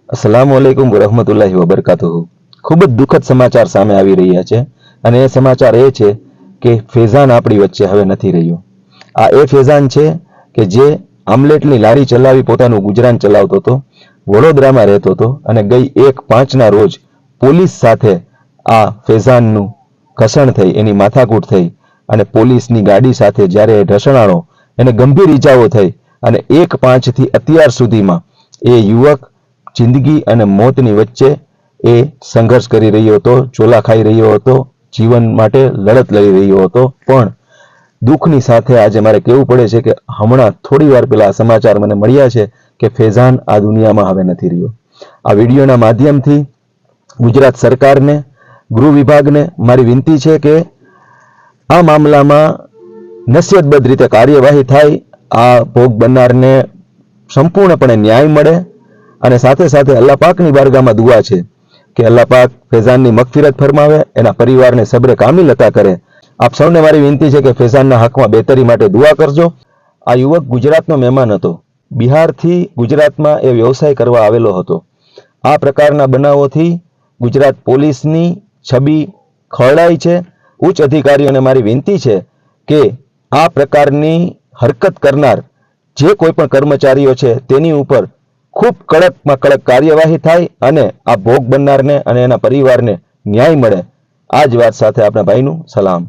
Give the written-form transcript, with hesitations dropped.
अस्सलामुअलैकुम वरहमतुल्लाहि वबरकातुहू। खूब ज दुखद समाचार सामे આવી રહ્યા છે અને એ સમાચાર એ છે કે ફેઝાન આપણી વચ્ચે હવે નથી રહ્યો। આ એ ફેઝાન છે કે જે આમલેટની લારી ચલાવી પોતાનું ગુજરાન ચલાવતો હતો, વડોદરામાં રહેતો હતો અને ગઈ 1/5ના રોજ પોલીસ સાથે આ ફેઝાનનું ઘર્ષણ થઈ, એની માથાકૂટ થઈ અને પોલીસની ગાડી સાથે જ્યારે ઢસડાણો, એને ગંભીર ઈજાઓ થઈ અને 1/5 થી અત્યાર સુધીમાં એ યુવક જિંદગી અને મોતની વચ્ચે એ સંઘર્ષ કરી રહ્યો હતો, ચોલા ખાઈ રહ્યો હતો, જીવન માટે લડત લડી રહ્યો હતો। પણ દુઃખની સાથે આજે મારે કહેવું પડે છે કે હમણાં થોડી વાર પહેલા સમાચાર મને મળ્યા છે કે ફેઝાન આ દુનિયામાં હવે નથી રહ્યો। આ વિડીયોના માધ્યમથી ગુજરાત સરકારને, ગૃહ વિભાગને મારી વિનંતી છે કે આ મામલામાં નસિહતબદ્ધ રીતે કાર્યવાહી થાય, આ ભોગ બનનારને સંપૂર્ણપણે ન્યાય મળે અને સાથે સાથે અલ્લાહ પાકની બારગાહમાં દુઆ છે કે અલ્લાહ પાક ફેઝાનની મગફિરત ફરમાવે, એના પરિવારને સબ્ર કામિલ અતા કરે। આપ સૌને મારી વિનંતી છે કે ફેઝાનના હકમાં બહેતરી માટે દુઆ કરજો। આ યુવક ગુજરાતનો મહેમાન હતો, બિહારથી ગુજરાતમાં એ વ્યવસાય કરવા આવેલો હતો। આ પ્રકારના બનાવોથી ગુજરાત પોલીસની છબી ખરડાઈ છે। ઉચ્ચ અધિકારીઓને મારી વિનંતી છે કે આ પ્રકારની હરકત કરનાર જે કોઈ પણ કર્મચારીઓ છે તેની ઉપર ખૂબ કડકમાં કડક કાર્યવાહી થાય અને આ ભોગ બનનારને અને એના પરિવારને ન્યાય મળે। આ જ વાત સાથે આપણા ભાઈનું સલામ।